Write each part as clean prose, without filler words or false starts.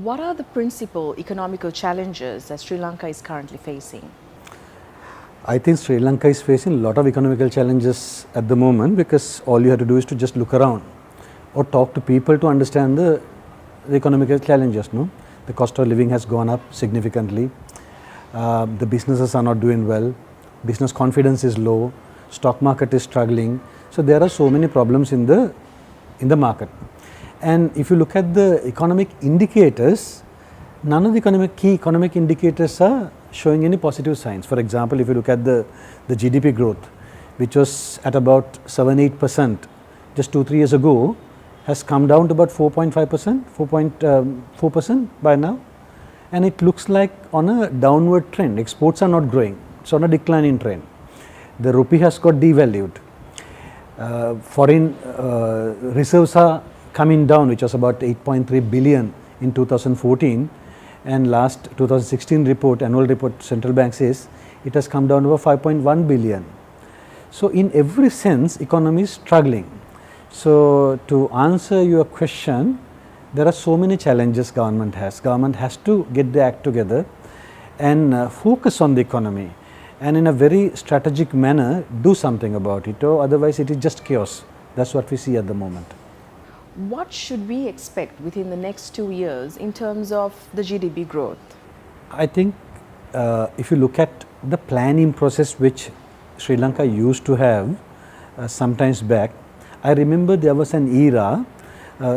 What are the principal economical challenges that Sri Lanka is currently facing? I think Sri Lanka is facing a lot of economical challenges at the moment, because all you have to do is to just look around or talk to people to understand the economical challenges. No? The cost of living has gone up significantly, the businesses are not doing well, business confidence is low, stock market is struggling. So there are so many problems in the market. And if you look at the economic indicators, none of the key economic indicators are showing any positive signs. For example, if you look at the GDP growth, which was at about 7-8% just 2-3 years ago, has come down to about 4.5%, 4.4% by now, and it looks like on a downward trend. Exports are not growing, it's on a declining trend. The rupee has got devalued. Foreign reserves are coming down, which was about 8.3 billion in 2014, and last 2016 report, annual report, central bank says it has come down to 5.1 billion. So in every sense, economy is struggling. So to answer your question, there are so many challenges government has. Government has to get the act together and focus on the economy, and in a very strategic manner do something about it, or otherwise it is just chaos. That's what we see at the moment. What should we expect within the next 2 years in terms of the GDP growth? I think if you look at the planning process which Sri Lanka used to have sometimes back, I remember there was an era,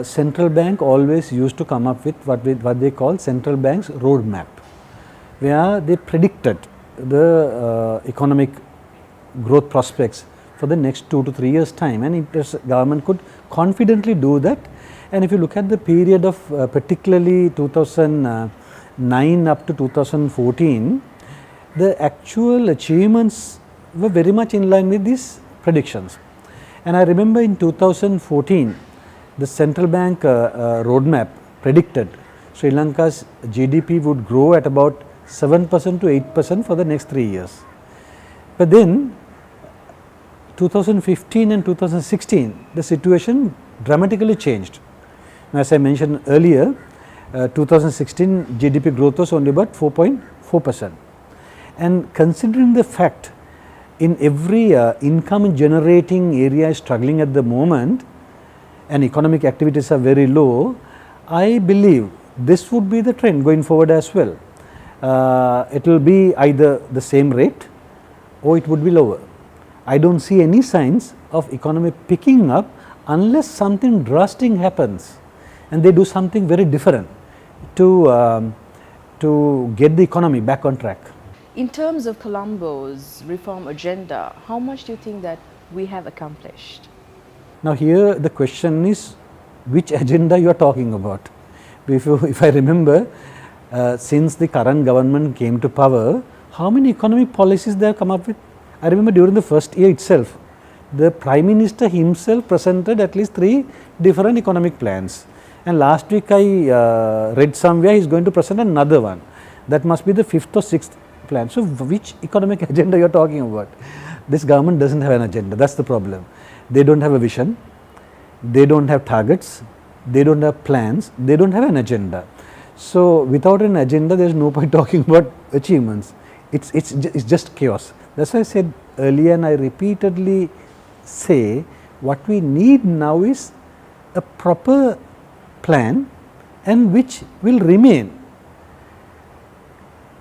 central bank always used to come up with what they call central bank's roadmap, where they predicted the economic growth prospects for the next 2 to 3 years time, and government could confidently do that. And if you look at the period of particularly 2009 up to 2014, the actual achievements were very much in line with these predictions. And I remember in 2014, the central bank roadmap predicted Sri Lanka's GDP would grow at about 7% to 8% for the next 3 years. But then 2015 and 2016, the situation dramatically changed. Now, as I mentioned earlier, 2016 GDP growth was only about 4.4%. And considering the fact in every income generating area is struggling at the moment and economic activities are very low, I believe this would be the trend going forward as well. It will be either the same rate or it would be lower. I don't see any signs of economy picking up unless something drastic happens and they do something very different to get the economy back on track. In terms of Colombo's reform agenda, how much do you think that we have accomplished? Now here the question is which agenda you are talking about. If I remember, since the current government came to power, how many economic policies they have come up with? I remember during the first year itself, the Prime Minister himself presented at least 3 different economic plans, and last week I read somewhere he is going to present another one. That must be the 5th or 6th plan. So which economic agenda you are talking about? This government doesn't have an agenda, that's the problem. They don't have a vision, they don't have targets, they don't have plans, they don't have an agenda. So without an agenda there is no point talking about achievements. It's just chaos. That's why I said earlier, and I repeatedly say, what we need now is a proper plan, and which will remain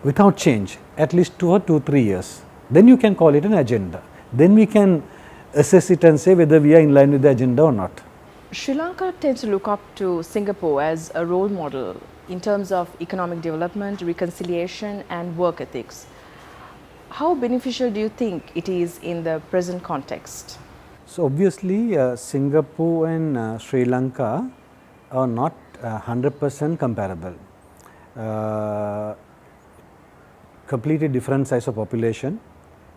without change at least 2 or 3 years. Then you can call it an agenda. Then we can assess it and say whether we are in line with the agenda or not. Sri Lanka tends to look up to Singapore as a role model in terms of economic development, reconciliation and work ethics. How beneficial do you think it is in the present context? So obviously Singapore and Sri Lanka are not 100% comparable. Completely different size of population,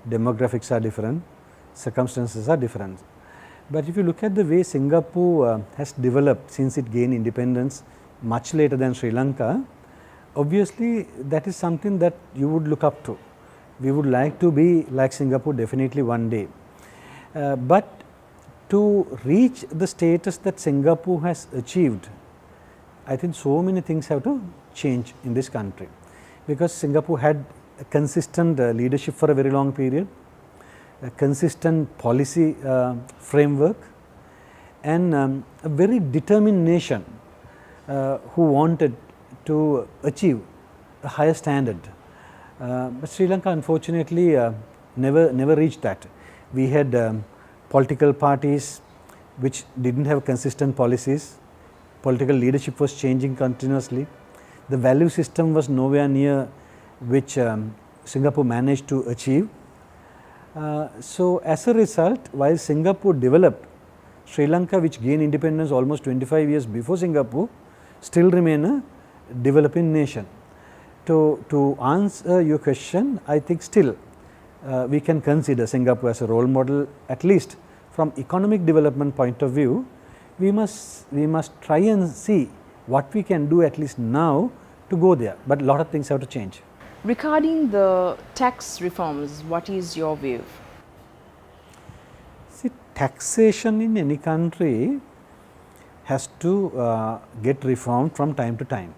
demographics are different, circumstances are different. But if you look at the way Singapore has developed since it gained independence much later than Sri Lanka, obviously that is something that you would look up to. We would like to be like Singapore definitely one day. But to reach the status that Singapore has achieved, I think so many things have to change in this country, because Singapore had a consistent leadership for a very long period, a consistent policy framework, and a very determined nation who wanted to achieve a higher standard. But Sri Lanka unfortunately never reached that. We had political parties which did not have consistent policies, political leadership was changing continuously, the value system was nowhere near which Singapore managed to achieve. So as a result, while Singapore developed, Sri Lanka, which gained independence almost 25 years before Singapore, still remain a developing nation. To answer your question, I think still we can consider Singapore as a role model, at least from economic development point of view. We must try and see what we can do at least now to go there, but a lot of things have to change. Regarding the tax reforms, what is your view? See, taxation in any country has to get reformed from time to time,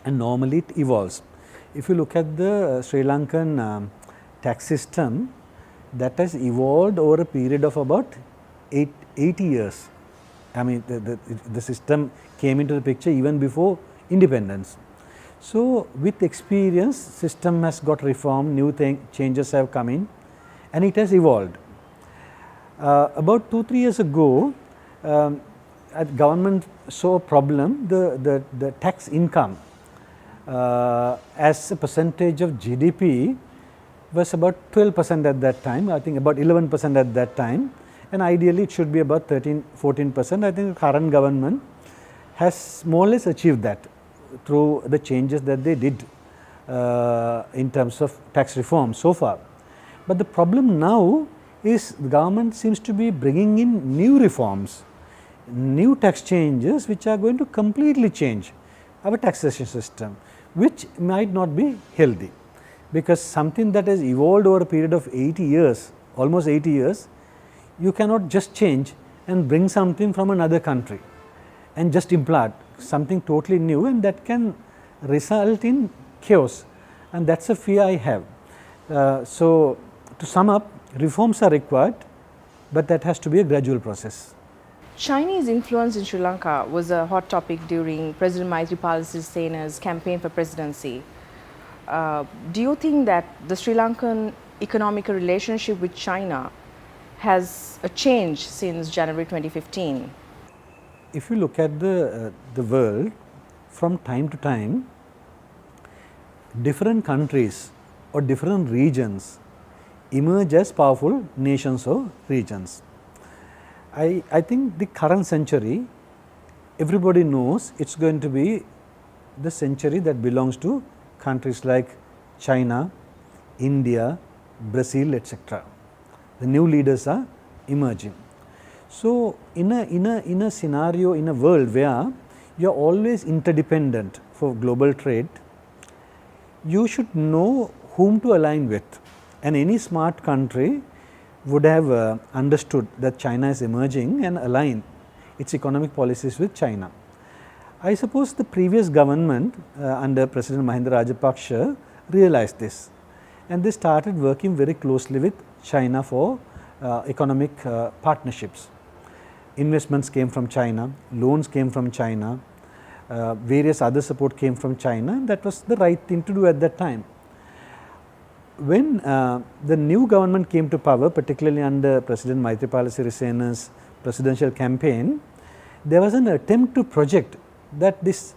and normally it evolves. If you look at the Sri Lankan tax system, that has evolved over a period of about 80 years. I mean, the system came into the picture even before independence. So with experience, system has got reformed, new changes have come in, and it has evolved. About 2-3 years ago, government saw a problem, the tax income as a percentage of GDP was about 12% at that time, I think about 11% at that time, and ideally it should be about 13-14%. I think the current government has more or less achieved that through the changes that they did in terms of tax reform so far. But the problem now is the government seems to be bringing in new reforms, new tax changes which are going to completely change our taxation system, which might not be healthy, because something that has evolved over a period of 80 years, almost 80 years, you cannot just change and bring something from another country and just implant something totally new, and that can result in chaos, and that is a fear I have. So to sum up, reforms are required, but that has to be a gradual process. Chinese influence in Sri Lanka was a hot topic during President Maithripala Sirsena's campaign for presidency. Do you think that the Sri Lankan economic relationship with China has changed since January 2015? If you look at the world, from time to time, different countries or different regions emerge as powerful nations or regions. I think the current century, everybody knows it is going to be the century that belongs to countries like China, India, Brazil, etc. The new leaders are emerging. So in a scenario, in a world where you are always interdependent for global trade, you should know whom to align with, and any smart country would have understood that China is emerging and align its economic policies with China. I suppose the previous government under President Mahinda Rajapaksa realized this, and they started working very closely with China for economic partnerships. Investments came from China, loans came from China, various other support came from China, and that was the right thing to do at that time. When the new government came to power, particularly under President Maithripala Sirisena's presidential campaign, there was an attempt to project that this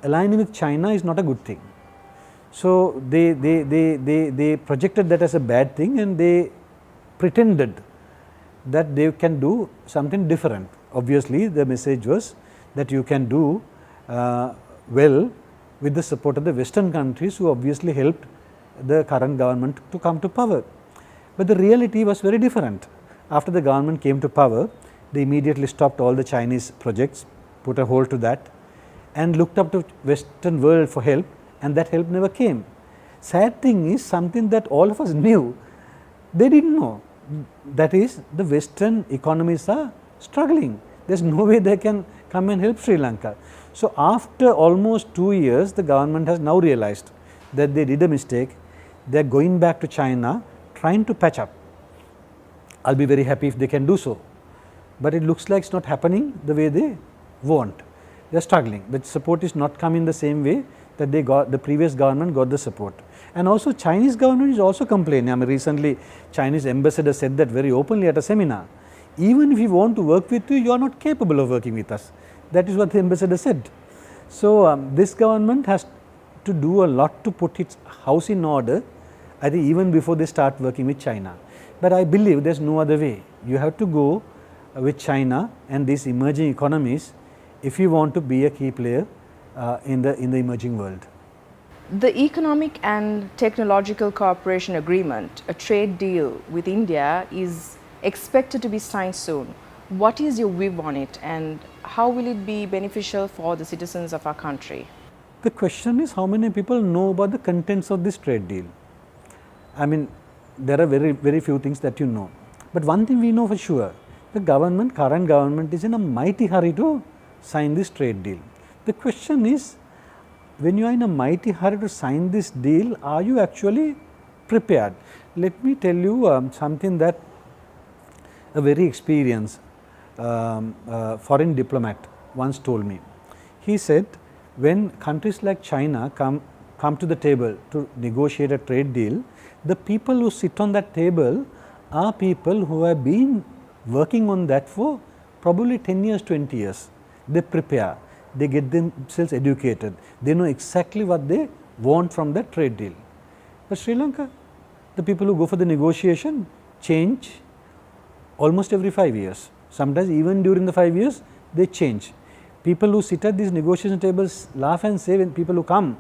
aligning with China is not a good thing. So they projected that as a bad thing, and they pretended that they can do something different. Obviously, the message was that you can do well with the support of the Western countries, who obviously helped the current government to come to power. But the reality was very different. After the government came to power, they immediately stopped all the Chinese projects, put a hold to that, and looked up to Western world for help, and that help never came. Sad thing is, something that all of us knew, they did not know, that is, the Western economies are struggling, there is no way they can come and help Sri Lanka. So, after almost 2 years, the government has now realized that they did a mistake. They are going back to China, trying to patch up. I will be very happy if they can do so, but it looks like it is not happening the way they want. They are struggling. The support is not coming the same way that they got, the previous government got the support. And also Chinese government is also complaining. I mean, recently Chinese ambassador said that very openly at a seminar. Even if we want to work with you, you are not capable of working with us. That is what the ambassador said. So, this government has to do a lot to put its house in order, I think, even before they start working with China. But I believe there is no other way. You have to go with China and these emerging economies if you want to be a key player in the emerging world. The Economic and Technological Cooperation Agreement, a trade deal with India, is expected to be signed soon. What is your view on it, and how will it be beneficial for the citizens of our country? The question is, how many people know about the contents of this trade deal? I mean, there are very few things that you know. But one thing we know for sure, the government, current government, is in a mighty hurry to sign this trade deal. The question is, when you are in a mighty hurry to sign this deal, are you actually prepared? Let me tell you something that a very experienced foreign diplomat once told me. He said, when countries like China come to the table to negotiate a trade deal, the people who sit on that table are people who have been working on that for probably 10 years, 20 years. They prepare, they get themselves educated, they know exactly what they want from that trade deal. But Sri Lanka, the people who go for the negotiation change almost every 5 years. Sometimes even during the 5 years, they change. People who sit at these negotiation tables laugh and say, when people who come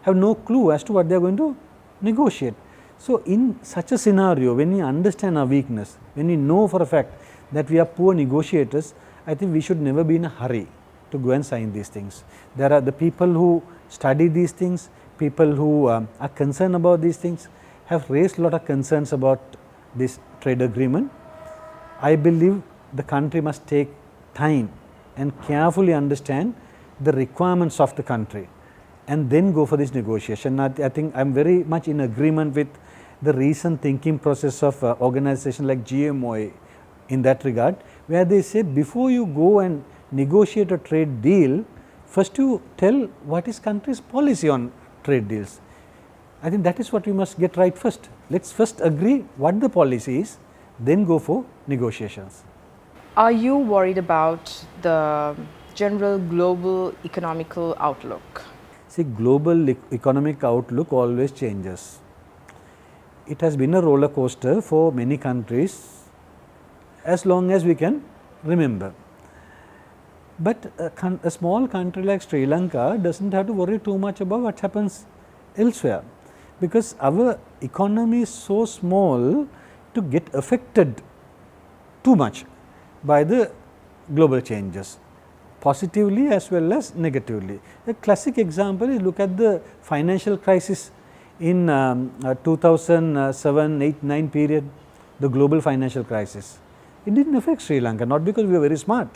have no clue as to what they are going to negotiate. So, in such a scenario, when we understand our weakness, when we know for a fact that we are poor negotiators, I think we should never be in a hurry to go and sign these things. There are the people who study these things, people who are concerned about these things, have raised a lot of concerns about this trade agreement. I believe the country must take time and carefully understand the requirements of the country and then go for this negotiation. I think I am very much in agreement with the recent thinking process of organization like GMOA in that regard, where they say before you go and negotiate a trade deal, first you tell what is country's policy on trade deals. I think that is what we must get right first. Let us first agree what the policy is, then go for negotiations. Are you worried about the general global economical outlook? See, global economic outlook always changes. It has been a roller coaster for many countries as long as we can remember. But a small country like Sri Lanka does not have to worry too much about what happens elsewhere, because our economy is so small to get affected too much by the global changes, positively as well as negatively. A classic example is, look at the financial crisis in 2007, 8, 9 period, the global financial crisis. It did not affect Sri Lanka, not because we were very smart.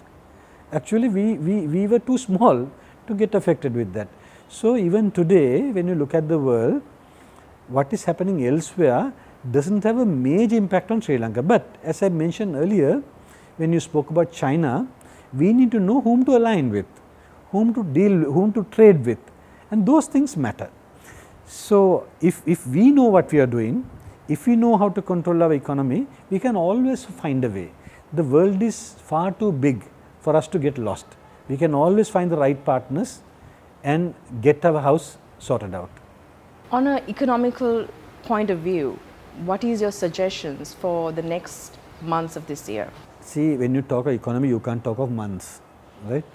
Actually, we were too small to get affected with that. So, even today when you look at the world, what is happening elsewhere does not have a major impact on Sri Lanka. But as I mentioned earlier, when you spoke about China, we need to know whom to align with, whom to deal, whom to trade with, and those things matter. So, if we know what we are doing, if we know how to control our economy, we can always find a way. The world is far too big for us to get lost. We can always find the right partners and get our house sorted out. On an economical point of view, what is your suggestions for the next months of this year? See, when you talk of economy, you can't talk of months, right?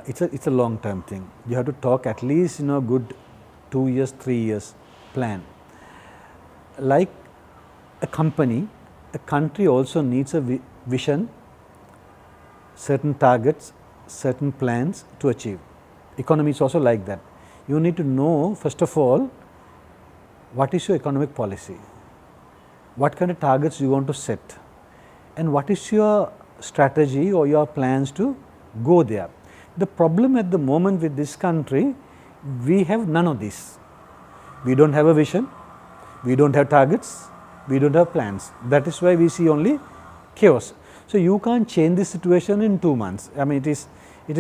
It's a long term thing. You have to talk at least good 2 years, 3 years plan. Like a company, a country also needs a vision, certain targets, certain plans to achieve. Economy is also like that. You need to know, first of all, what is your economic policy, what kind of targets you want to set, and what is your strategy or your plans to go there. The problem at the moment with this country, we have none of this. We don't have a vision, we don't have targets, we don't have plans. That is why we see only chaos. So, you can't change the situation in 2 months. I mean, it is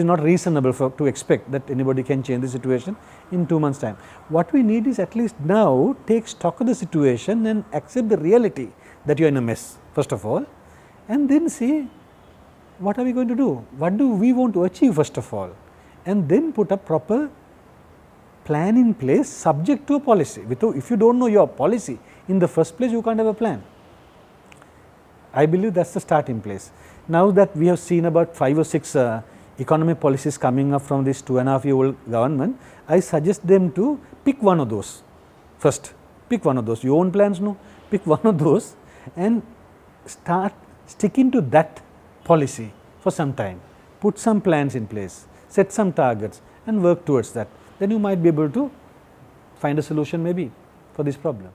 not reasonable to expect that anybody can change the situation in 2 months time. What we need is at least now take stock of the situation and accept the reality that you are in a mess first of all, and then see what are we going to do, what do we want to achieve first of all, and then put a proper plan in place subject to a policy. If you do not know your policy in the first place, you can't have a plan. I believe that is the starting place. Now that we have seen about 5 or 6 economic policies coming up from this 2.5-year-old government, I suggest them to pick one of those first, pick one of those, your own plans, no, pick one of those and start sticking to that policy for some time, put some plans in place, set some targets and work towards that. Then you might be able to find a solution maybe for this problem.